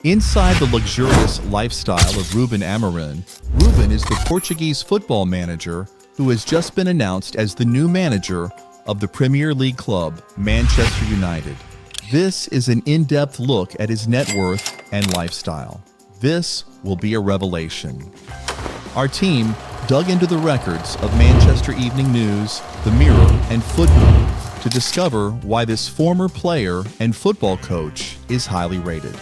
Inside the luxurious lifestyle of Ruben Amorim, Ruben is the Portuguese football manager who has just been announced as the new manager of the Premier League club, Manchester United. This is an in-depth look at his net worth and lifestyle. This will be a revelation. Our team dug into the records of Manchester Evening News, The Mirror, and Football to discover why this former player and football coach is highly rated.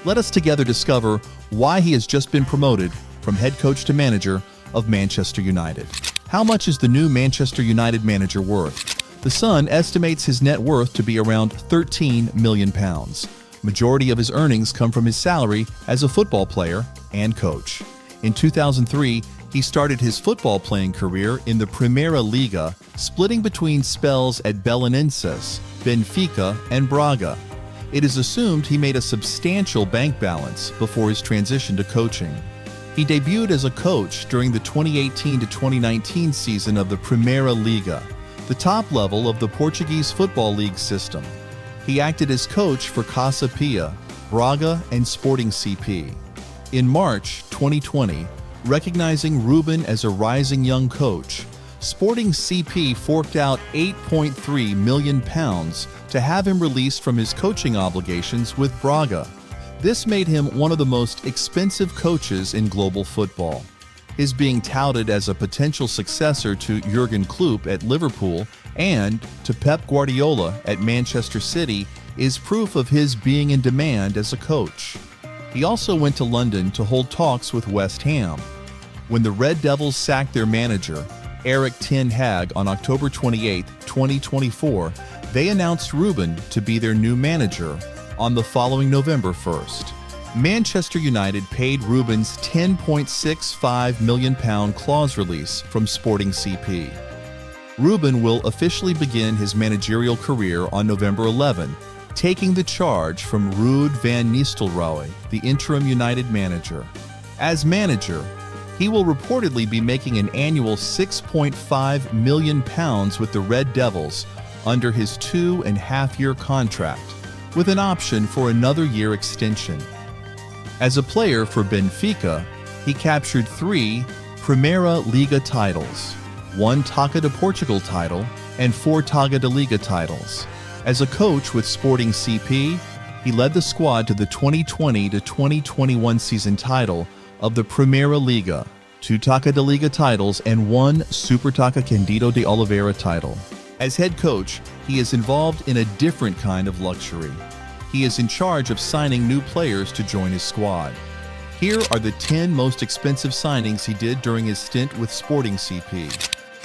Let us together discover why he has just been promoted from head coach to manager of Manchester United. How much is the new Manchester United manager worth? The Sun estimates his net worth to be around £13 million. Majority of his earnings come from his salary as a football player and coach. In 2003, he started his football playing career in the Primeira Liga, splitting between spells at Belenenses, Benfica, and Braga. It is assumed he made a substantial bank balance before his transition to coaching. He debuted as a coach during the 2018 to 2019 season of the Primeira Liga, the top level of the Portuguese Football League system. He acted as coach for Casa Pia, Braga, and Sporting CP. In March 2020, recognizing Ruben as a rising young coach, Sporting CP forked out £8.3 million to have him released from his coaching obligations with Braga. This made him one of the most expensive coaches in global football. His being touted as a potential successor to Jurgen Klopp at Liverpool and to Pep Guardiola at Manchester City is proof of his being in demand as a coach. He also went to London to hold talks with West Ham. When the Red Devils sacked their manager, Erik ten Hag, on October 28, 2024, they announced Ruben to be their new manager on the following November 1st. Manchester United paid Ruben's £10.65 million clause release from Sporting CP. Ruben will officially begin his managerial career on November 11, taking the charge from Ruud van Nistelrooy, the interim United manager. As manager, he will reportedly be making an annual £6.5 million with the Red Devils under his 2.5-year contract, with an option for another year extension. As a player for Benfica, he captured 3 Primeira Liga titles, 1 Taça de Portugal title, and 4 Taça de Liga titles. As a coach with Sporting CP, he led the squad to the 2020 to 2021 season title of the Primeira Liga, 2 Taça de Liga titles, and 1 Supertaça Cândido de Oliveira title. As head coach, he is involved in a different kind of luxury. He is in charge of signing new players to join his squad. Here are the 10 most expensive signings he did during his stint with Sporting CP.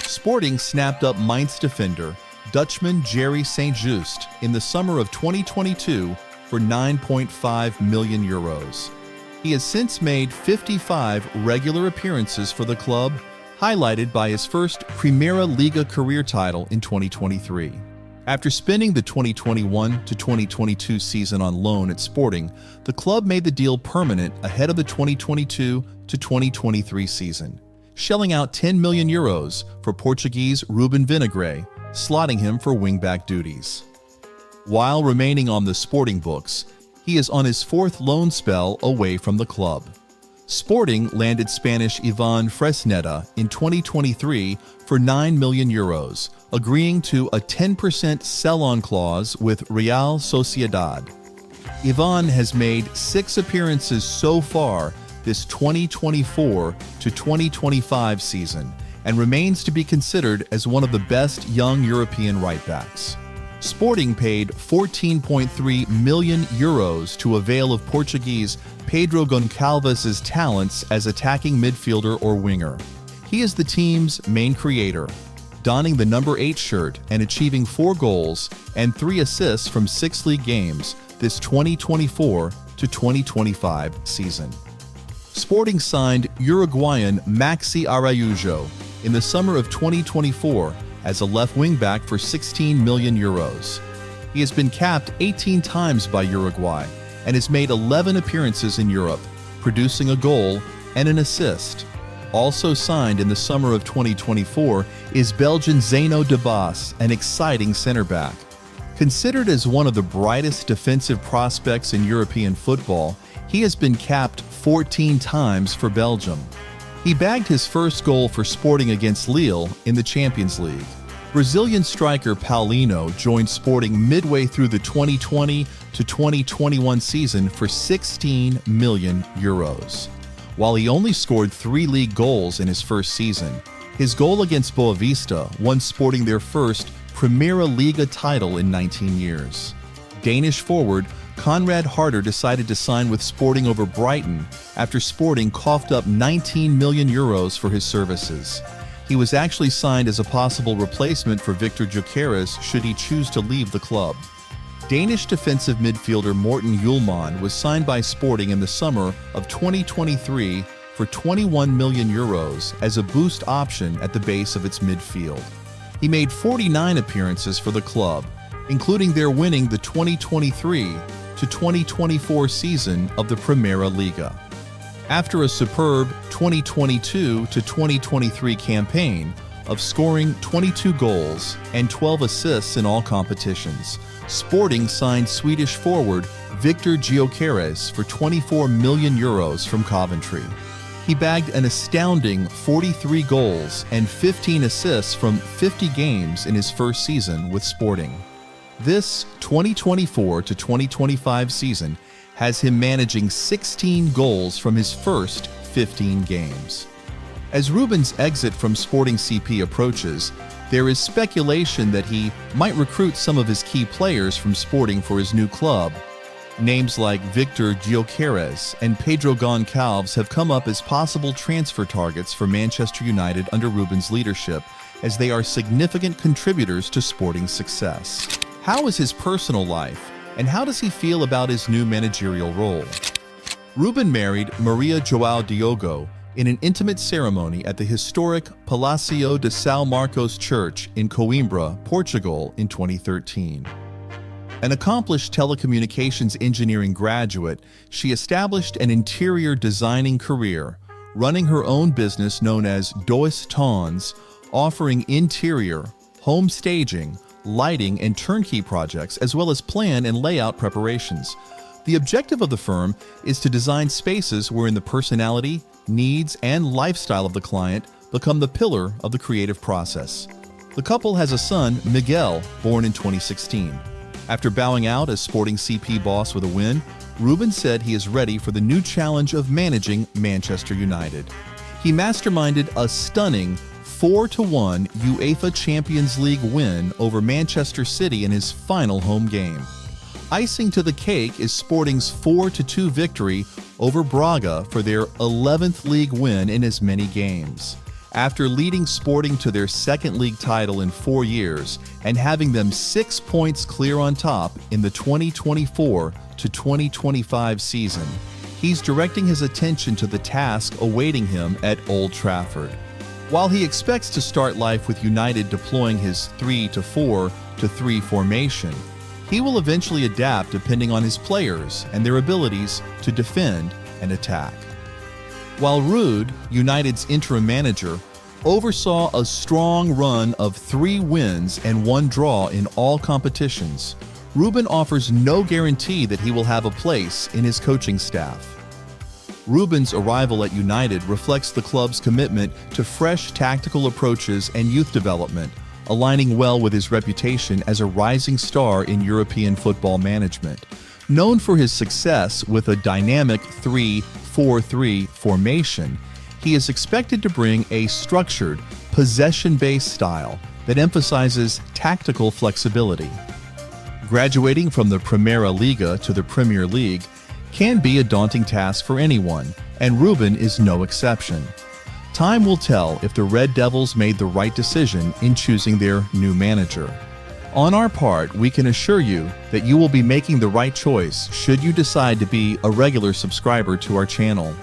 Sporting snapped up Mainz defender Dutchman Jerry St. Just in the summer of 2022 for €9.5 million. He has since made 55 regular appearances for the club, highlighted by his first Primeira Liga career title in 2023. After spending the 2021 to 2022 season on loan at Sporting, the club made the deal permanent ahead of the 2022 to 2023 season, shelling out €10 million for Portuguese Ruben Vinagre, slotting him for wingback duties. While remaining on the Sporting books, he is on his 4th loan spell away from the club. Sporting landed Spanish Ivan Fresneda in 2023 for €9 million, agreeing to a 10% sell-on clause with Real Sociedad. Ivan has made 6 appearances so far this 2024 to 2025 season and remains to be considered as one of the best young European right-backs. Sporting paid €14.3 million to avail of Portuguese Pedro Goncalves' talents as attacking midfielder or winger. He is the team's main creator, donning the number 8 shirt and achieving 4 goals and 3 assists from 6 league games this 2024 to 2025 season. Sporting signed Uruguayan Maxi Araujo in the summer of 2024 as a left wing-back for €16 million. He has been capped 18 times by Uruguay and has made 11 appearances in Europe, producing a goal and an assist. Also signed in the summer of 2024 is Belgian Zeno de Bas, an exciting center-back. Considered as one of the brightest defensive prospects in European football, He has been capped 14 times for Belgium. He bagged his first goal for Sporting against Lille in the Champions League. Brazilian striker Paulinho joined Sporting midway through the 2020 to 2021 season for 16 million euros. While he only scored 3 league goals in his first season, his goal against Boavista won Sporting their first Primeira Liga title in 19 years. Danish forward Conrad Harder decided to sign with Sporting over Brighton after Sporting coughed up 19 million euros for his services. He was actually signed as a possible replacement for Victor Gyökeres should he choose to leave the club. Danish defensive midfielder Morten Hjulmand was signed by Sporting in the summer of 2023 for 21 million euros as a boost option at the base of its midfield. He made 49 appearances for the club, including their winning the 2023 to 2024 season of the Primeira Liga. After a superb 2022 to 2023 campaign of scoring 22 goals and 12 assists in all competitions, Sporting signed Swedish forward Victor Gyökeres for 24 million euros from Coventry. He bagged an astounding 43 goals and 15 assists from 50 games in his first season with Sporting. This 2024 to 2025 season has him managing 16 goals from his first 15 games. As Ruben's exit from Sporting CP approaches, there is speculation that he might recruit some of his key players from Sporting for his new club. Names like Victor Gyökeres and Pedro Goncalves have come up as possible transfer targets for Manchester United under Ruben's leadership, as they are significant contributors to Sporting's success. How is his personal life, and how does he feel about his new managerial role? Ruben married Maria João Diogo in an intimate ceremony at the historic Palácio de São Marcos Church in Coimbra, Portugal in 2013. An accomplished telecommunications engineering graduate, she established an interior designing career, running her own business known as Dois Tons, offering interior, home staging, lighting, and turnkey projects, as well as plan and layout preparations. The objective of the firm is to design spaces wherein the personality, needs, and lifestyle of the client become the pillar of the creative process. The couple has a son, Miguel, born in 2016. After bowing out as Sporting CP boss with a win, Ruben said he is ready for the new challenge of managing Manchester United. He masterminded a stunning 4-1 UEFA Champions League win over Manchester City in his final home game. Icing to the cake is Sporting's 4-2 victory over Braga for their 11th league win in as many games. After leading Sporting to their second league title in 4 years and having them 6 points clear on top in the 2024 to 2025 season, he's directing his attention to the task awaiting him at Old Trafford. While he expects to start life with United deploying his 3-4-3 formation, he will eventually adapt depending on his players and their abilities to defend and attack. While Ruud, United's interim manager, oversaw a strong run of 3 wins and 1 draw in all competitions, Ruben offers no guarantee that he will have a place in his coaching staff. Ruben's arrival at United reflects the club's commitment to fresh tactical approaches and youth development, aligning well with his reputation as a rising star in European football management. Known for his success with a dynamic 3-4-3 formation, he is expected to bring a structured, possession-based style that emphasizes tactical flexibility. Graduating from the Primeira Liga to the Premier League can be a daunting task for anyone, and Ruben is no exception. Time will tell if the Red Devils made the right decision in choosing their new manager. On our part, we can assure you that you will be making the right choice should you decide to be a regular subscriber to our channel.